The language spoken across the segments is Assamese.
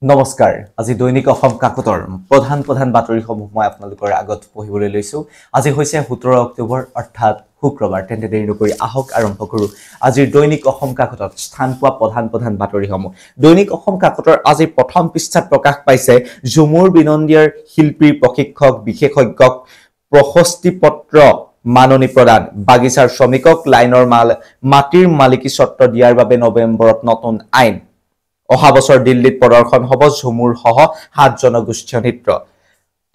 নমস্কাৰ আজি দৈনিক অসম কাকতৰ প্ৰধান বাতৰিসমূহ মই আপোনালোকৰ আগত পঢ়িবলৈ লৈছো আজি হৈছে 17 অক্টোবৰ অৰ্থাৎ শুক্ৰবাৰ তেন্তে দেৰি নকৰি আহক আৰম্ভ কৰো আজিৰ দৈনিক অসম কাকতত স্থান পোৱা প্ৰধান বাতৰিসমূহ দৈনিক অসম কাকতৰ আজি প্ৰথম পৃষ্ঠাত প্ৰকাশ পাইছে ঝুমুৰ বিনন্দিয়াৰ শিল্পীৰ প্ৰশিক্ষক বিশেষজ্ঞক প্ৰশস্তি পত্ৰ মাননী প্ৰদান বাগিচাৰ শ্ৰমিকক লাইনৰ মাটিৰ মালিকী স্বত্ব দিয়াৰ বাবে নৱেম্বৰত নতুন আইন অহা বছৰ দিল্লীত প্ৰদৰ্শন হ'ব ঝুমুৰ সহ 7 জনগোষ্ঠীয় নৃত্য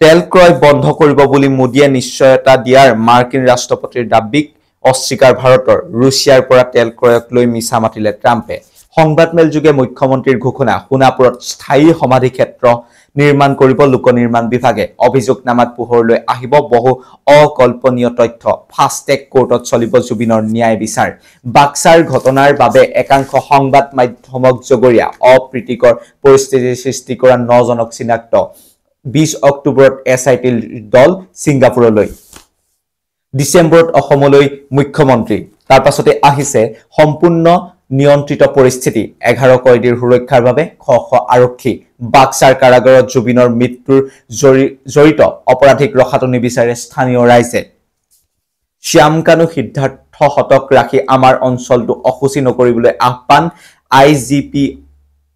তেল ক্ৰয় বন্ধ কৰিব বুলি মোদীয়ে নিশ্চয়তা দিয়াৰ মাৰ্কিন ৰাষ্ট্ৰপতিৰ দাবীক অস্বীকাৰ ভাৰতৰ ৰুছিয়াৰ পৰা তেল ক্ৰয়ক লৈ মিছা মাতিলে ট্ৰাম্পে সংবাদমেল যোগে মুখ্যমন্ত্ৰীৰ ঘোষণা সোণাপুৰত স্থায়ী সমাধি ক্ষেত্ৰ নিৰ্মাণ কৰিব লোক নিৰ্মাণ বিভাগে অভিযোগনামাত পোহৰলৈ আহিব বহু অকল্পনীয় তথ্য ফাষ্টেগ কোৰ্টত চলিব জুবিনৰ ন্যায় বিচাৰ বাক্সাৰ ঘটনাৰ বাবে একাংশ সংবাদ মাধ্যমক জগৰীয়া অপ্ৰীতিকৰ পৰিস্থিতিৰ সৃষ্টি কৰা 9 জনক চিনাক্ত 20 অক্টোবৰত এছআইটি দল ছিংগাপুৰলৈ ডিসেম্বৰত অসমলৈ মুখ্যমন্ত্ৰী তাৰ পাছতে আহিছে সম্পূৰ্ণ নিয়ন্ত্ৰিত পৰিস্থিতি 11 কয়দীৰ সুৰক্ষাৰ বাবে খ আৰক্ষী বাক্সাৰ কাৰাগাৰত জুবিনৰ মৃত্যুৰ জড়িত অপৰাধীক ৰখাটো নিবিচাৰে স্থানীয় ৰাইজে শ্যামকানু সিদ্ধাৰ্থ হতক ৰাখি আমাৰ অঞ্চলটো অসুচি নকৰিবলৈ আহ্বান আইজিপি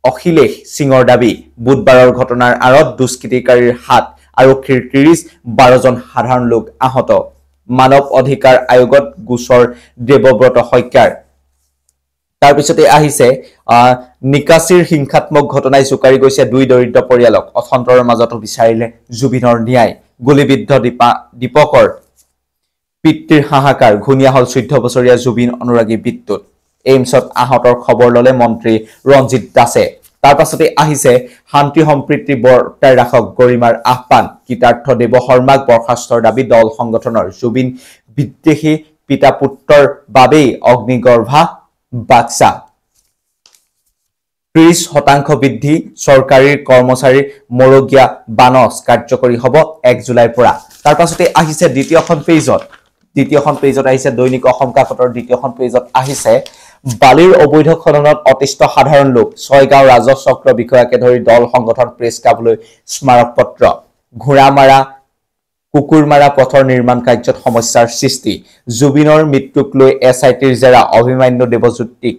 অখিলেশ সিঙৰ দাবী বুধবাৰৰ ঘটনাৰ আৰত দুষ্কৃতিকাৰীৰ হাত আৰক্ষীৰ 12 জন সাধাৰণ লোক আহত মানৱ অধিকাৰ আয়োগত গোচৰ দেৱব্ৰত হত্যাৰ তাৰ পিছতে আহিছে নিকাসিৰ হিংসাত্মক ঘটনাই জুকাৰি গৈছে দুই দৰিদ্ৰ পৰিয়ালক অথন্তৰৰ মাজতো বিচাৰিলে জুবিনৰ ন্যায় গুলিবিদ্ধ দীপকৰ পিতৃৰ হাহাকাৰ ঘুনিয়া হল 14 বছৰীয়া জুবিন অনুৰাগী বিদ্যুৎ এইমছত আহতৰ খবৰ ললে মন্ত্ৰী ৰঞ্জিত দাসে তাৰ পাছতে আহিছে শান্তি সম্প্ৰীতি বৰ্তাই ৰাখক গৰিমাৰ আহ্বান কীতাৰ্থ দেৱ শৰ্মাক বৰখাস্তৰ দাবী দল সংগঠনৰ জুবিন বিদ্বেষী পিতা পুত্ৰৰ বাবেই অগ্নিগৰ্ভা বাক্সা 30% বৃদ্ধি চৰকাৰী কৰ্মচাৰীৰ মৰগিয়া বানস কাৰ্যকৰী হ'ব 1 জুলাইৰ পৰা তাৰ পাছতে আহিছে দ্বিতীয়খন পেজত আহিছে দৈনিক অসম কাকতৰ দ্বিতীয়খন পেজত আহিছে বালিৰ অবৈধ খননত অতিষ্ঠ সাধাৰণ লোক 6 গাঁও ৰাজহ চক্ৰ বিষয়াকে ধৰি দল সংগঠন প্ৰেছ ক্লাবলৈ স্মাৰক পত্ৰ ঘোঁৰামাৰা কুকুৰমাৰা পথৰ নিৰ্মাণ কাৰ্যত সমস্যাৰ সৃষ্টি জুবিনৰ মৃত্যুক লৈ এছআইটিৰ জেৰা অভিমান্য দেৱজ্যোতিক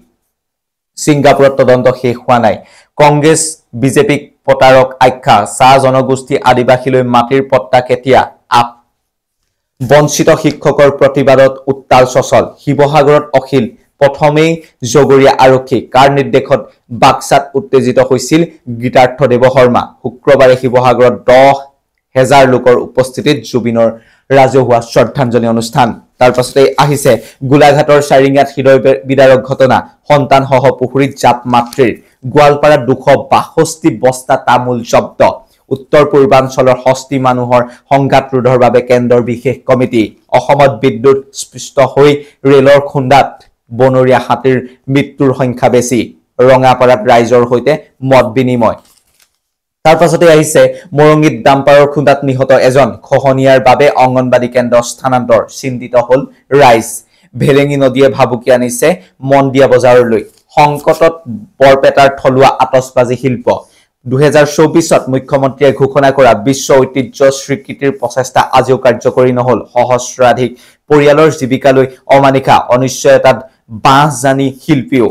ছিংগাপুৰত তদন্ত শেষ হোৱা নাই কংগ্ৰেছ বিজেপিক পতাৰক আখ্যা চাহ জনগোষ্ঠী আদিবাসীলৈ মাটিৰ পট্টা কেতিয়া আপ বঞ্চিত শিক্ষকৰ প্ৰতিবাদত উত্তাল সচল শিৱসাগৰত অখিল প্ৰথমেই জগৰীয়া আৰক্ষী কাৰ নিৰ্দেশত বাক্সাত উত্তেজিত হৈছিল গীতাৰ্থ দেৱ শৰ্মা শুক্ৰবাৰে শিৱসাগৰত 10,000 লোকৰ উপস্থিতিত জুবিনৰ ৰাজহুৱা শ্ৰদ্ধাঞ্জলি অনুষ্ঠান তাৰ পাছতে আহিছে গোলাঘাটৰ চাৰিঙাত হৃদয় বিদাৰক ঘটনা সন্তান সহ পুখুৰীত জাপ মাতৃৰ গোৱালপাৰাত 262 বস্তা তামোল জব্দ উত্তৰ পূৰ্বাঞ্চলৰ হস্তি মানুহৰ সংঘাত ৰোধৰ বাবে কেন্দ্ৰৰ বিশেষ কমিটি অসমত বিদ্যুৎ স্পৃষ্ট হৈ ৰেলৰ খুন্দাত বনৰীয়া হাতীৰ মৃত্যুৰ সংখ্যা বেছি ৰঙাপাৰাত ৰাইজৰ হৈতে মত বিনিময় তাৰ পাছতে আহিছে মৰঙিত ডাম্পাৰৰ খুন্দাত নিহত এজন খহনিয়াৰ বাবে অংগনবাদী কেন্দ্ৰ স্থানান্তৰ চিন্তিত হল ৰাইজ ভেলেঙি নদীয়ে ভাবুকি আনিছে মন্দিয়া বজাৰলৈ সংকটত বৰপেটাৰ থলুৱা আতচবাজি শিল্প 2024ত মুখ্যমন্ত্ৰীয়ে ঘোষণা কৰা বিশ্ব ঐতিহ্য স্বীকৃতিৰ প্ৰচেষ্টা আজিও কাৰ্যকৰী নহল সহস্ৰাধিক পৰিয়ালৰ জীৱিকালৈ অমানিশা অনিশ্চয়তাত বাঁহ জানি শিল্পীও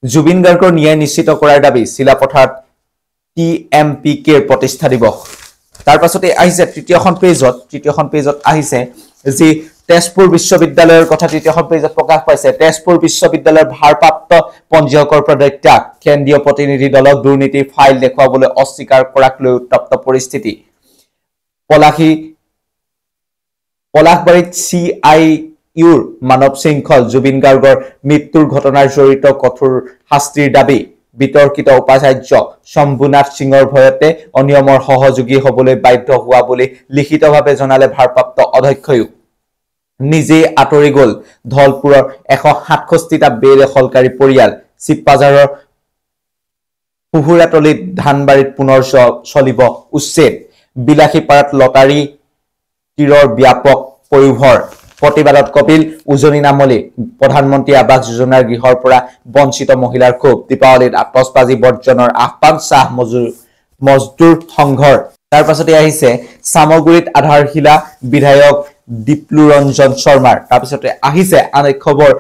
জুবিন গাৰ্গৰ ন্যায় নিশ্চিত কৰাৰ দাবী চিলাপথাৰত TMPK প্ৰতিষ্ঠা দিৱস তাৰ পাছতে আহিছে তৃতীয়খন পেজত আহিছে যি তেজপুৰ বিশ্ববিদ্যালয়ৰ কথা তৃতীয়খন পেজত প্ৰকাশ পাইছে তেজপুৰ বিশ্ববিদ্যালয়ৰ ভাৰপ্ৰাপ্ত পঞ্জীয়কৰ পদত্যাগ কেন্দ্ৰীয় প্ৰতিনিধি দলক দুৰ্নীতিৰ ফাইল দেখুৱাবলৈ অস্বীকাৰ কৰাক লৈ উত্তপ্ত পৰিস্থিতি পলাশবাৰীত CIUৰ মানৱ শৃংখল জুবিন গাৰ্গৰ মৃত্যুৰ ঘটনাৰ জড়িত কঠোৰ শাস্তিৰ দাবী বিতৰ্কিত উপাচাৰ্য শম্ভুনাথ সিঙৰ ভয়তে অনিয়মৰ সহযোগী হ'বলৈ বাধ্য হোৱা বুলি লিখিতভাৱে জনালে ভাৰপ্ৰাপ্ত অধ্যক্ষয়ো নিজে আঁতৰি গ'ল ধলপুৰৰ 167টা বেদখলকাৰী পৰিয়াল চিপবাজাৰৰ পুহুৰাতলিত ধানবাৰীত পুনৰ চলিব উচ্ছেদ বিলাসীপাৰাত লটাৰী তীৰৰ ব্যাপক পয়োভৰ প্ৰতিবাদত কপিল উজনি নামলি প্ৰধানমন্ত্ৰী আৱাস যোজনাৰ গৃহৰ পৰা বঞ্চিত মহিলাৰ ক্ষোভ দীপাৱলীত আতচবাজি বৰ্জনৰ আহ্বান চাহ মজদুৰ সংঘৰ তাৰ পাছতে আহিছে সামগুৰিত আধাৰশিলা বিধায়ক দীপ্লুৰঞ্জন শৰ্মাৰ তাৰ পাছতে আহিছে আন এক খবৰ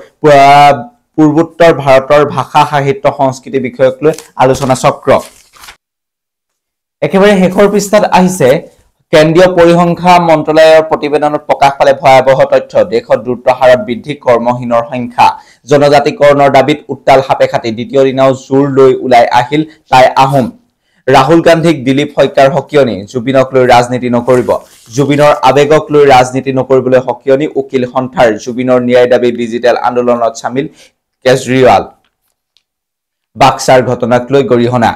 পূৰ্বোত্তৰ ভাৰতৰ ভাষা সাহিত্য সংস্কৃতি বিষয়ক লৈ আলোচনা চক্ৰ একেবাৰে শেষৰ পৃষ্ঠাত আহিছে কেন্দ্ৰীয় পৰিসংখ্যা মন্ত্ৰালয়ৰ প্ৰতিবেদনত প্ৰকাশ পালে ভয়াবহ তথ্য দেশত দ্ৰুত হাৰত বৃদ্ধি কৰ্মহীনৰ সংখ্যা জনজাতিকৰণৰ দাবীত উত্তাল হাপেখাটি দ্বিতীয় দিনাও জোৰ লৈ ওলাই আহিল তাই আহোম ৰাহুল গান্ধীক দিলীপ হত্যাৰ হকিয়নি জুবিনক লৈ ৰাজনীতি নকৰিব জুবিনৰ আবেগক লৈ ৰাজনীতি নকৰিবলৈ হকিয়নি উকিল সন্থাৰ জুবিনৰ ন্যায় দাবী ডিজিটেল আন্দোলনত সামিল কেজৰিৱাল বাক্সাৰ ঘটনাক লৈ গৰিহণা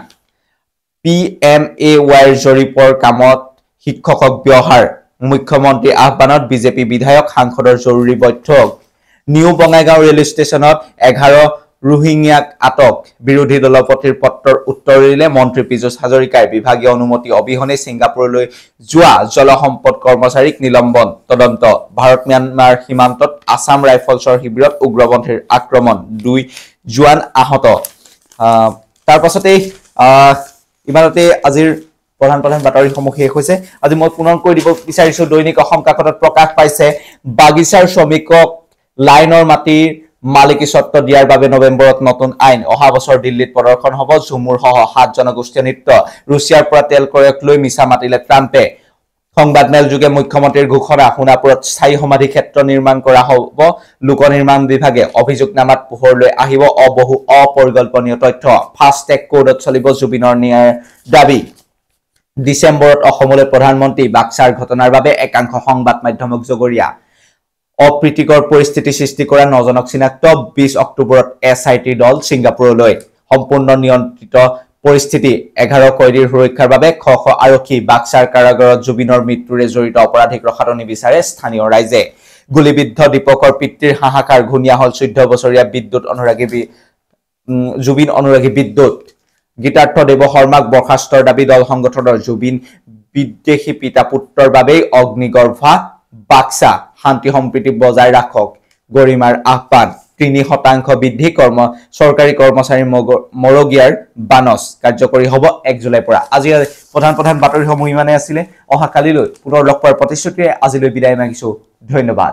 PMAYৰ জৰীপৰ কামত শিক্ষকক ব্যবহাৰ মুখ্যমন্ত্ৰী আহ্বানত বিজেপি বিধায়ক সাংসদৰ জৰুৰী বৈঠক নিউ বঙাইগাঁও ৰেল ষ্টেচনত 11 ৰোহিঙ্গিয়াক আটক বিৰোধী দলপতিৰ পত্ৰৰ উত্তৰ দিলে মন্ত্ৰী পীযুষ হাজৰিকাই বিভাগীয় অনুমতি অবিহনে সিংগাপুৰলৈ যোৱা জলসম্পদ কৰ্মচাৰীক নিলম্বন তদন্ত ভাৰত ম্যানমাৰ সীমান্তত আসাম ৰাইফলছৰ শিবিৰত উগ্ৰপন্থীৰ আক্ৰমণ 2 জোৱান আহত তাৰ পাছতে ইমানতে আজিৰ প্ৰধান বাতৰিসমূহ শেষ হৈছে আজি মই পুনৰ কৈ দিব বিচাৰিছো দৈনিক অসম কাকতত প্ৰকাশ পাইছে বাগিচাৰ শ্ৰমিকক লাইনৰ মাটিৰ মালিকী স্বত্ব দিয়াৰ বাবে নৱেম্বৰত নতুন আইন অহা বছৰ দিল্লীত প্ৰদৰ্শন হ'ব ঝুমুৰ সহ 7 জনগোষ্ঠীয় নৃত্য ৰুছিয়াৰ পৰা তেল ক্ৰয়ক লৈ মিছা মাতিলে ট্ৰাম্পে সংবাদমেল যোগে মুখ্যমন্ত্ৰীৰ ঘোষণা সোণাপুৰত স্থায়ী সমাধি ক্ষেত্ৰ নিৰ্মাণ কৰা হ'ব লোক নিৰ্মাণ বিভাগে অভিযোগনামাত পোহৰলৈ আহিব অবহু অপৰিকল্পনীয় তথ্য ফাষ্ট ট্ৰেক কোডত চলিব জুবিনৰ ন্যায়ৰ দাবী ডিসেম্বৰত অসমলৈ প্ৰধানমন্ত্ৰী বাক্সাৰ ঘটনাৰ বাবে একাংশ সংবাদ মাধ্যমক জগৰীয়া অপ্ৰীতিকৰ পৰিস্থিতি সৃষ্টি কৰা নজনক চিনাক্ত 20 অক্টোবৰত SIT দল সিংগাপুৰলৈ সম্পূৰ্ণ নিয়ন্ত্ৰিত পৰিস্থিতি 11 কয়দীৰ সুৰক্ষাৰ বাবে খখ আৰক্ষী বাক্সাৰ কাৰাগাৰত জুবিনৰ মৃত্যুৰে জড়িত অপৰাধীক ৰখাটো নিবিচাৰে স্থানীয় ৰাইজে গুলিবিদ্ধ দীপকৰ পিতৃৰ হাহাকাৰ ঘুনিয়া হল 14 বছৰীয়া বিদ্যুৎ অনুৰাগী জুবিন অনুৰাগী বিদ্যুৎ গীতাৰ্থ দেৱ শৰ্মাক বৰ্খাস্তৰ দাবী দল সংগঠনৰ জুবিন বিদেশী পিতা পুত্ৰৰ বাবে অগ্নিগৰ্ভা বাক্সা শান্তি সম্প্ৰীতি বজাই ৰাখক গৰিমাৰ আহ্বান 3% বৃদ্ধি চৰকাৰী কৰ্মচাৰীৰ মৰগিয়াৰ বানস কাৰ্যকৰী হ'ব 1 জুলাইৰ পৰা আজি প্ৰধান বাতৰিসমূহ ইমানে আছিল অহা কালিলৈ পুনৰ লগ পোৱাৰ প্ৰতিশ্ৰুতিৰে আজিলৈ বিদায় মাগিছো ধন্যবাদ